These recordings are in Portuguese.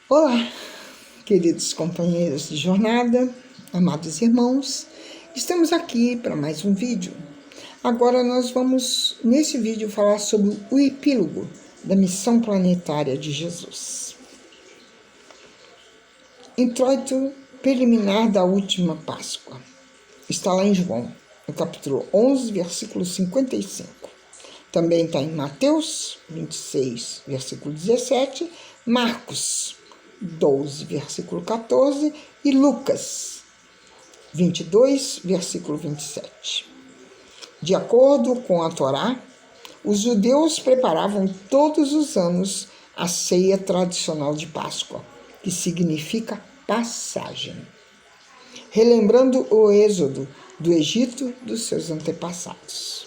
Olá, queridos companheiros de jornada, amados irmãos, estamos aqui para mais um vídeo. Agora nós vamos, nesse vídeo, falar sobre o epílogo da missão planetária de Jesus. Introito preliminar da última Páscoa. Está lá em João, no capítulo 11, versículo 55. Também está em Mateus 26, versículo 17, Marcos 12, versículo 14 e Lucas 22, versículo 27. De acordo com a Torá, os judeus preparavam todos os anos a ceia tradicional de Páscoa, que significa passagem, relembrando o êxodo do Egito dos seus antepassados.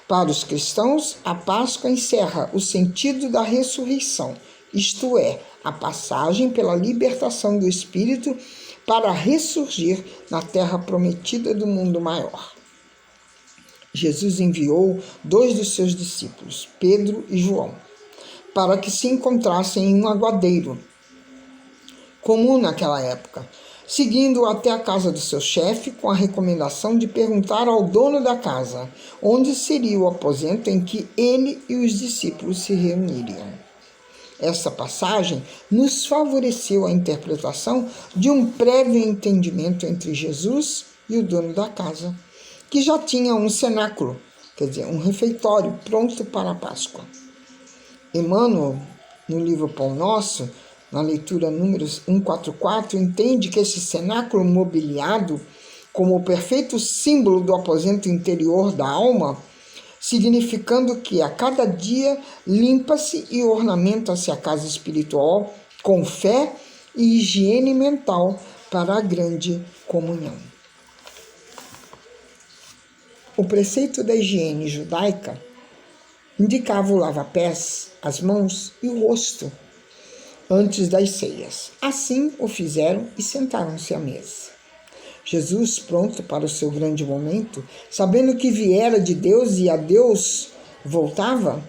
Para os cristãos, a Páscoa encerra o sentido da ressurreição, isto é, a passagem pela libertação do Espírito para ressurgir na terra prometida do mundo maior. Jesus enviou 2 dos seus discípulos, Pedro e João, para que se encontrassem em um aguadeiro comum naquela época, seguindo até a casa do seu chefe com a recomendação de perguntar ao dono da casa onde seria o aposento em que ele e os discípulos se reuniriam. Essa passagem nos favoreceu a interpretação de um prévio entendimento entre Jesus e o dono da casa, que já tinha um cenáculo, quer dizer, um refeitório pronto para a Páscoa. Emmanuel, no livro Pão Nosso, na leitura números 144, entende que esse cenáculo mobiliado, como o perfeito símbolo do aposento interior da alma, significando que a cada dia limpa-se e ornamenta-se a casa espiritual com fé e higiene mental para a grande comunhão. O preceito da higiene judaica indicava o lava-pés, as mãos e o rosto antes das ceias. Assim o fizeram e sentaram-se à mesa. Jesus, pronto para o seu grande momento, sabendo que viera de Deus e a Deus voltava,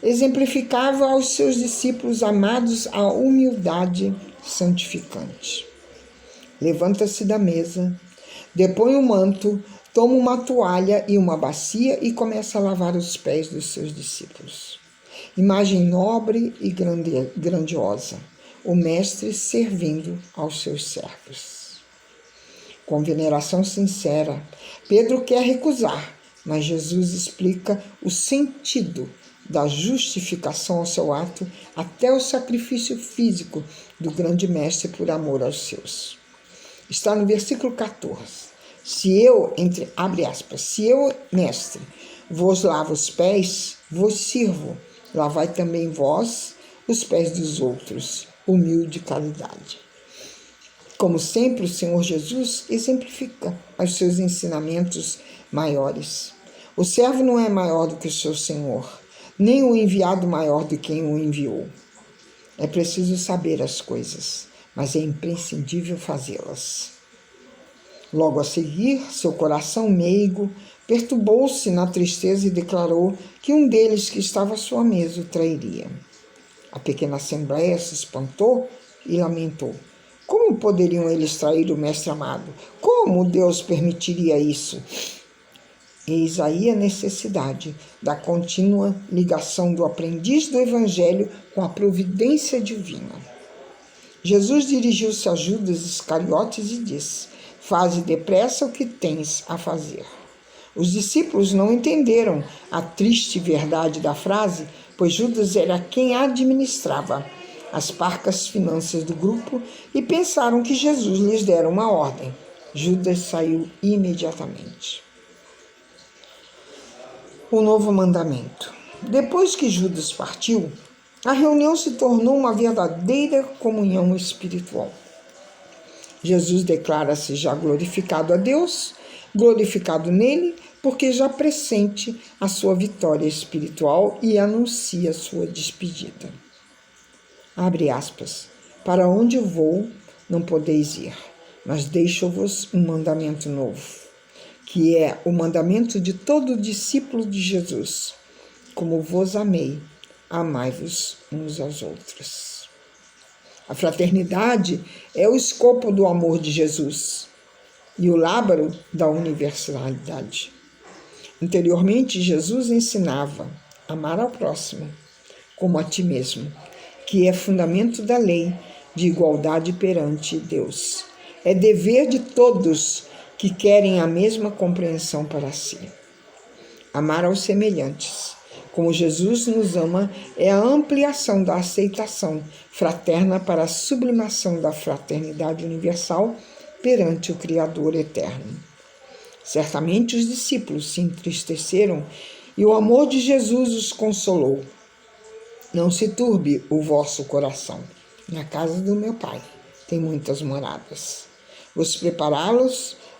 exemplificava aos seus discípulos amados a humildade santificante. Levanta-se da mesa, depõe o manto, toma uma toalha e uma bacia e começa a lavar os pés dos seus discípulos. Imagem nobre e grandiosa, o mestre servindo aos seus servos. Com veneração sincera, Pedro quer recusar, mas Jesus explica o sentido da justificação ao seu ato até o sacrifício físico do grande mestre por amor aos seus. Está no versículo 14. Se eu, mestre, vos lavo os pés, vos sirvo, lavai também vós os pés dos outros, humilde caridade. Como sempre, o Senhor Jesus exemplifica os seus ensinamentos maiores. O servo não é maior do que o seu Senhor, nem o enviado maior do que quem o enviou. É preciso saber as coisas, mas é imprescindível fazê-las. Logo a seguir, seu coração meigo perturbou-se na tristeza e declarou que um deles que estava à sua mesa o trairia. A pequena assembleia se espantou e lamentou. Como poderiam eles trair o mestre amado? Como Deus permitiria isso? Eis aí a necessidade da contínua ligação do aprendiz do Evangelho com a providência divina. Jesus dirigiu-se a Judas Iscariotes e disse: faze depressa o que tens a fazer. Os discípulos não entenderam a triste verdade da frase, pois Judas era quem administrava as parcas finanças do grupo e pensaram que Jesus lhes dera uma ordem. Judas saiu imediatamente. O novo mandamento. Depois que Judas partiu, a reunião se tornou uma verdadeira comunhão espiritual. Jesus declara-se já glorificado a Deus, glorificado nele, porque já pressente a sua vitória espiritual e anuncia sua despedida. Abre aspas. Para onde eu vou, não podeis ir, mas deixo-vos um mandamento novo, que é o mandamento de todo discípulo de Jesus. Como vos amei, amai-vos uns aos outros. A fraternidade é o escopo do amor de Jesus e o lábaro da universalidade. Anteriormente, Jesus ensinava a amar ao próximo como a ti mesmo, que é fundamento da lei de igualdade perante Deus. É dever de todos que querem a mesma compreensão para si. Amar aos semelhantes, como Jesus nos ama, é a ampliação da aceitação fraterna para a sublimação da fraternidade universal perante o Criador eterno. Certamente os discípulos se entristeceram e o amor de Jesus os consolou. Não se turbe o vosso coração. Na casa do meu Pai tem muitas moradas.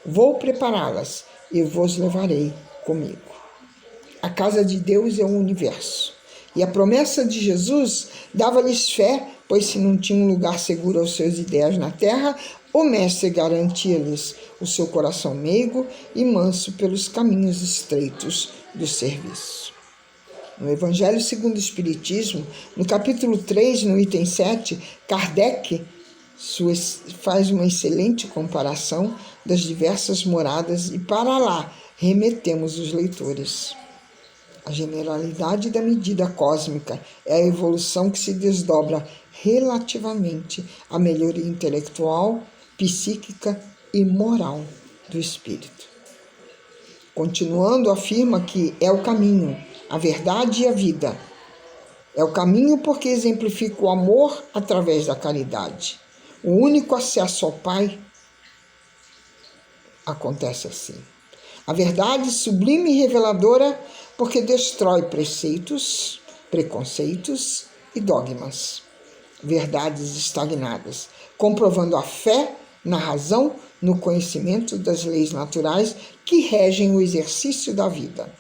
Vou prepará-las e vos levarei comigo. A casa de Deus é o universo. E a promessa de Jesus dava-lhes fé, pois se não tinham um lugar seguro aos seus ideias na terra, o Mestre garantia-lhes o seu coração meigo e manso pelos caminhos estreitos do serviço. No Evangelho segundo o Espiritismo, no capítulo 3, no item 7, Kardec faz uma excelente comparação das diversas moradas e para lá remetemos os leitores. A generalidade da medida cósmica é a evolução que se desdobra relativamente à melhoria intelectual, psíquica e moral do espírito. Continuando, afirma que é o caminho, a verdade e a vida. É o caminho porque exemplifica o amor através da caridade. O único acesso ao Pai acontece assim. A verdade sublime e reveladora porque destrói preceitos, preconceitos e dogmas. Verdades estagnadas, comprovando a fé na razão, no conhecimento das leis naturais que regem o exercício da vida.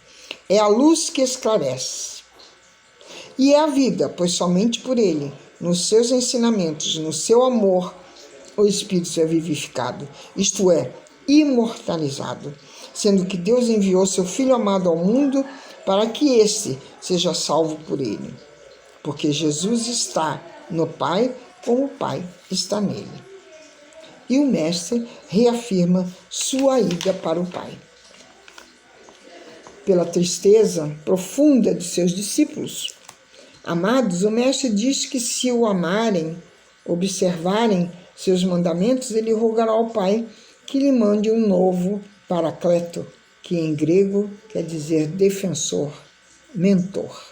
É a luz que esclarece. E é a vida, pois somente por ele, nos seus ensinamentos, no seu amor, o espírito é vivificado, isto é, imortalizado, sendo que Deus enviou seu Filho amado ao mundo para que este seja salvo por ele. Porque Jesus está no Pai como o Pai está nele. E o Mestre reafirma sua ida para o Pai. Pela tristeza profunda de seus discípulos amados, o Mestre diz que se o amarem, observarem seus mandamentos, ele rogará ao Pai que lhe mande um novo Paracleto, que em grego quer dizer defensor, mentor,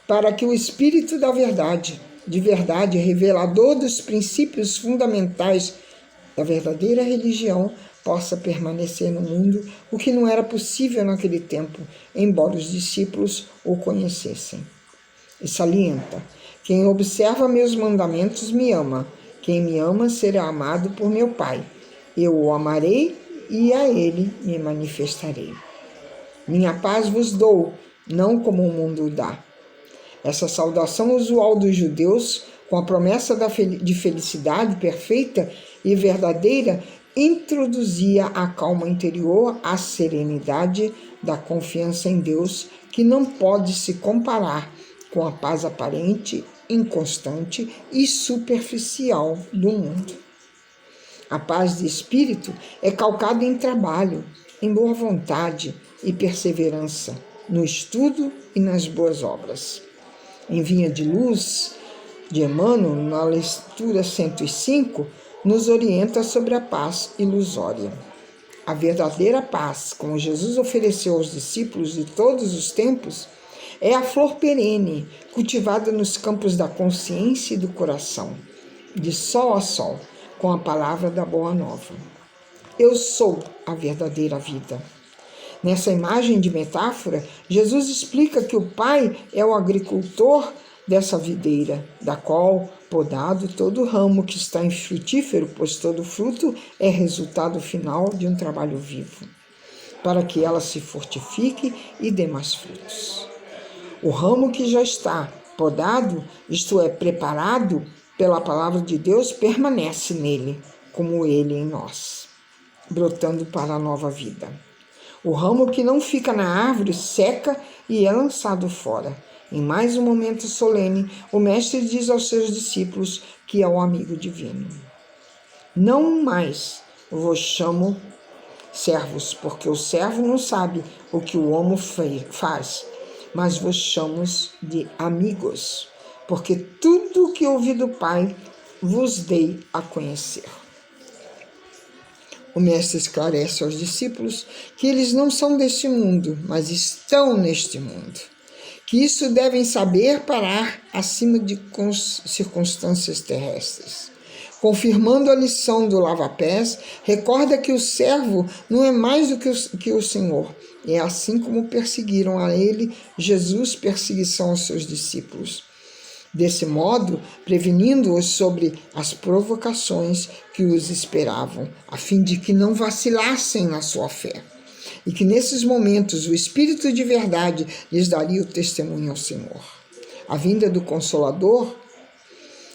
para que o Espírito da verdade, de verdade, revelador dos princípios fundamentais da verdadeira religião, possa permanecer no mundo, o que não era possível naquele tempo, embora os discípulos o conhecessem. E salienta: quem observa meus mandamentos me ama, quem me ama será amado por meu Pai. Eu o amarei e a ele me manifestarei. Minha paz vos dou, não como o mundo dá. Essa saudação usual dos judeus, com a promessa de felicidade perfeita e verdadeira, introduzia a calma interior, a serenidade da confiança em Deus, que não pode se comparar com a paz aparente, inconstante e superficial do mundo. A paz de espírito é calcada em trabalho, em boa vontade e perseverança, no estudo e nas boas obras. Em Vinha de Luz, de Emmanuel, na leitura 105, nos orienta sobre a paz ilusória. A verdadeira paz, como Jesus ofereceu aos discípulos de todos os tempos, é a flor perene, cultivada nos campos da consciência e do coração, de sol a sol, com a palavra da Boa Nova. Eu sou a verdadeira vida. Nessa imagem de metáfora, Jesus explica que o Pai é o agricultor dessa videira, da qual, podado todo ramo que está infrutífero, pois todo fruto é resultado final de um trabalho vivo, para que ela se fortifique e dê mais frutos. O ramo que já está podado, isto é, preparado pela palavra de Deus, permanece nele, como ele em nós, brotando para a nova vida. O ramo que não fica na árvore seca e é lançado fora. Em mais um momento solene, o Mestre diz aos seus discípulos que é o amigo divino. Não mais vos chamo servos, porque o servo não sabe o que o amo faz, mas vos chamo de amigos, porque tudo o que ouvi do Pai vos dei a conhecer. O Mestre esclarece aos discípulos que eles não são deste mundo, mas estão neste mundo. Que isso devem saber parar acima de circunstâncias terrestres. Confirmando a lição do lava-pés, recorda que o servo não é mais do que o Senhor. É assim como perseguiram a ele, Jesus, perseguição aos seus discípulos. Desse modo, prevenindo-os sobre as provocações que os esperavam, a fim de que não vacilassem na sua fé. E que nesses momentos o Espírito de verdade lhes daria o testemunho ao Senhor. A vinda do Consolador,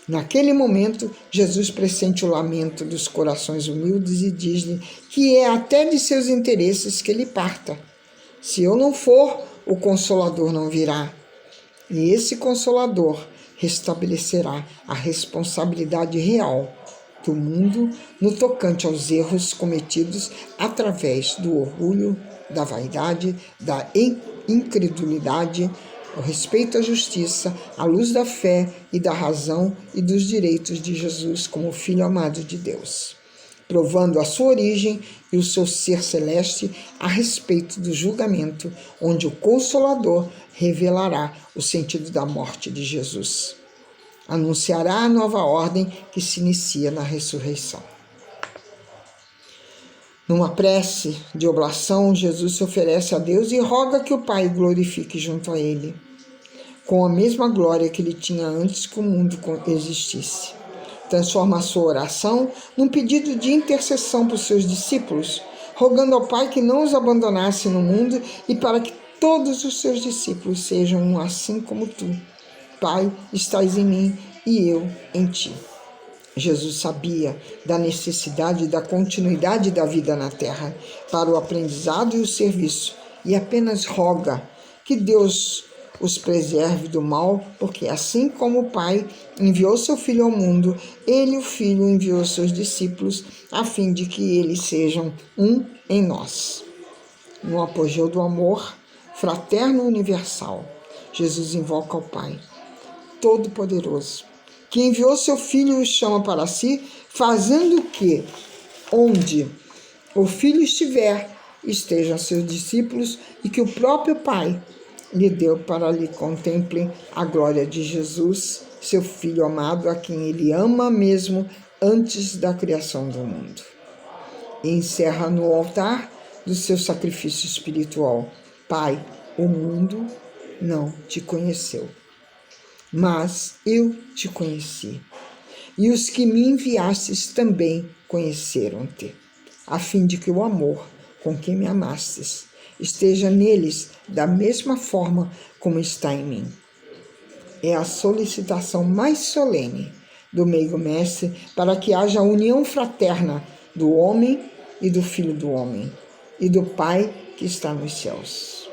naquele momento, Jesus pressente o lamento dos corações humildes e diz-lhe que é até de seus interesses que ele parta. Se eu não for, o Consolador não virá. E esse Consolador restabelecerá a responsabilidade real do mundo no tocante aos erros cometidos através do orgulho, da vaidade, da incredulidade, o respeito à justiça, à luz da fé e da razão e dos direitos de Jesus como Filho amado de Deus, provando a sua origem e o seu ser celeste a respeito do julgamento, onde o Consolador revelará o sentido da morte de Jesus. Anunciará a nova ordem que se inicia na ressurreição. Numa prece de oblação, Jesus se oferece a Deus e roga que o Pai glorifique junto a ele, com a mesma glória que ele tinha antes que o mundo existisse. Transforma a sua oração num pedido de intercessão por seus discípulos, rogando ao Pai que não os abandonasse no mundo e para que todos os seus discípulos sejam um assim como tu. Pai, estás em mim e eu em ti. Jesus sabia da necessidade da continuidade da vida na terra para o aprendizado e o serviço e apenas roga que Deus os preserve do mal, porque assim como o Pai enviou seu Filho ao mundo, ele, o Filho, enviou seus discípulos a fim de que eles sejam um em nós. No apogeu do amor fraterno universal, Jesus invoca ao Pai Todo-Poderoso, que enviou seu Filho e o chama para si, fazendo que, onde o Filho estiver, estejam seus discípulos e que o próprio Pai lhe deu para lhe contemplem a glória de Jesus, seu Filho amado, a quem ele ama mesmo antes da criação do mundo. E encerra no altar do seu sacrifício espiritual: Pai, o mundo não te conheceu, mas eu te conheci, e os que me enviastes também conheceram-te, a fim de que o amor com que me amastes esteja neles da mesma forma como está em mim. É a solicitação mais solene do meigo mestre para que haja união fraterna do homem e do Filho do homem e do Pai que está nos céus.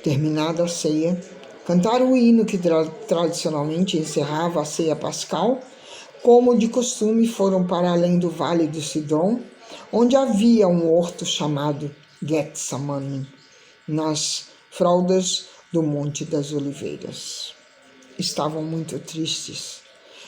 Terminada a ceia, cantar o hino que tradicionalmente encerrava a ceia pascal, como de costume foram para além do vale do Sidom, onde havia um horto chamado Getsamane, nas fraldas do Monte das Oliveiras. Estavam muito tristes.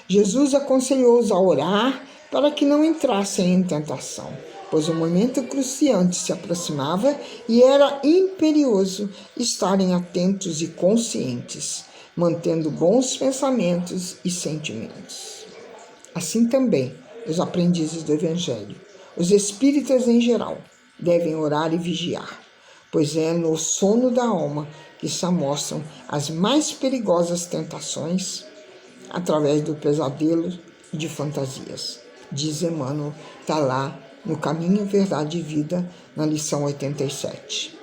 Jesus aconselhou-os a orar para que não entrassem em tentação, pois o momento cruciante se aproximava e era imperioso estarem atentos e conscientes, mantendo bons pensamentos e sentimentos. Assim também, os aprendizes do Evangelho, os espíritas em geral, devem orar e vigiar, pois é no sono da alma que se amostram as mais perigosas tentações através do pesadelo e de fantasias. Diz Emmanuel, está lá no Caminho, Verdade e Vida, na lição 87.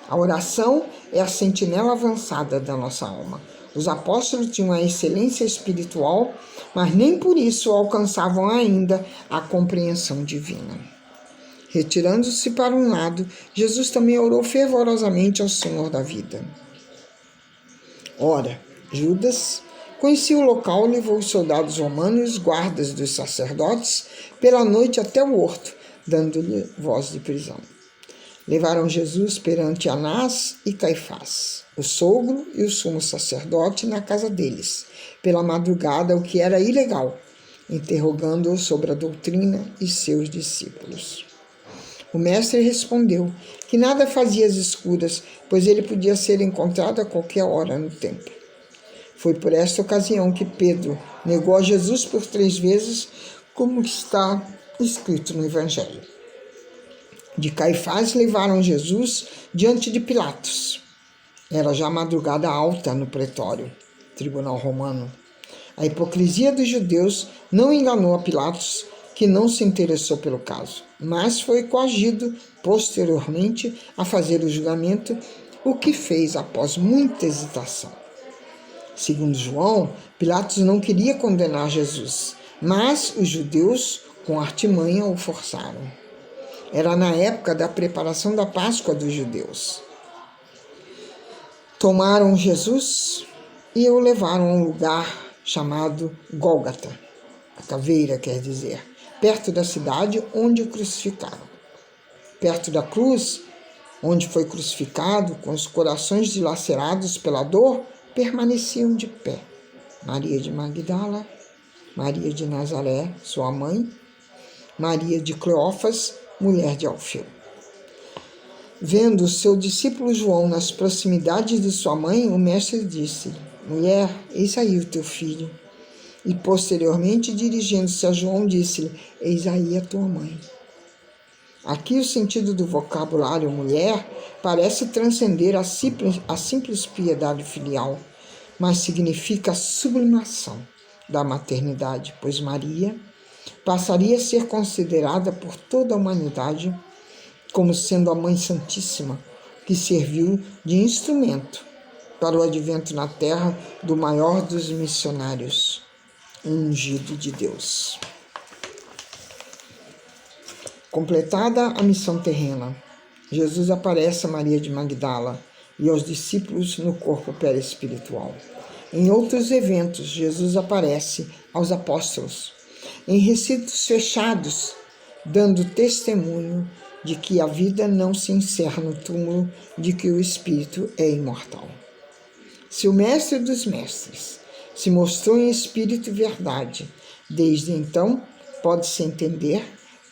A oração é a sentinela avançada da nossa alma. Os apóstolos tinham a excelência espiritual, mas nem por isso alcançavam ainda a compreensão divina. Retirando-se para um lado, Jesus também orou fervorosamente ao Senhor da vida. Ora, Judas conhecia o local e levou os soldados romanos e os guardas dos sacerdotes pela noite até o horto, dando-lhe voz de prisão. Levaram Jesus perante Anás e Caifás, o sogro e o sumo sacerdote, na casa deles, pela madrugada, o que era ilegal, interrogando-o sobre a doutrina e seus discípulos. O mestre respondeu que nada fazia às escuras, pois ele podia ser encontrado a qualquer hora no templo. Foi por esta ocasião que Pedro negou a Jesus por 3 vezes, como está escrito no Evangelho. De Caifás levaram Jesus diante de Pilatos. Era já madrugada alta no pretório, tribunal romano. A hipocrisia dos judeus não enganou a Pilatos, que não se interessou pelo caso, mas foi coagido posteriormente a fazer o julgamento, o que fez após muita hesitação. Segundo João, Pilatos não queria condenar Jesus, mas os judeus, com artimanha, o forçaram. Era na época da preparação da Páscoa dos judeus. Tomaram Jesus e o levaram a um lugar chamado Gólgota, a caveira quer dizer, perto da cidade onde o crucificaram. Perto da cruz, onde foi crucificado, com os corações dilacerados pela dor, permaneciam de pé Maria de Magdala, Maria de Nazaré, sua mãe, Maria de Cleófas, mulher de Alfeu. Vendo seu discípulo João nas proximidades de sua mãe, o mestre disse: Mulher, eis aí o teu filho. E posteriormente, dirigindo-se a João, disse-lhe: Eis aí a tua mãe. Aqui o sentido do vocabulário mulher parece transcender a simples piedade filial, mas significa a sublimação da maternidade, pois Maria passaria a ser considerada por toda a humanidade como sendo a Mãe Santíssima, que serviu de instrumento para o advento na terra do maior dos missionários, ungido de Deus. Completada a missão terrena, Jesus aparece a Maria de Magdala e aos discípulos no corpo perispiritual. Em outros eventos, Jesus aparece aos apóstolos, em recintos fechados, dando testemunho de que a vida não se encerra no túmulo, de que o espírito é imortal. Se o mestre dos mestres se mostrou em espírito e verdade, desde então pode-se entender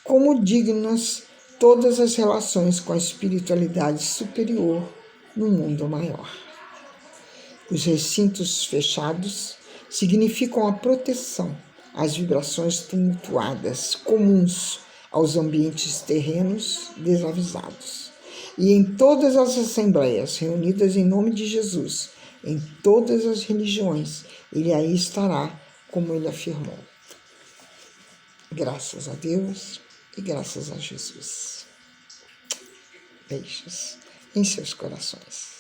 como dignas todas as relações com a espiritualidade superior no mundo maior. Os recintos fechados significam a proteção às vibrações tumultuadas, comuns aos ambientes terrenos desavisados. E em todas as assembleias reunidas em nome de Jesus, em todas as religiões, ele aí estará, como ele afirmou. Graças a Deus e graças a Jesus. Beijos em seus corações.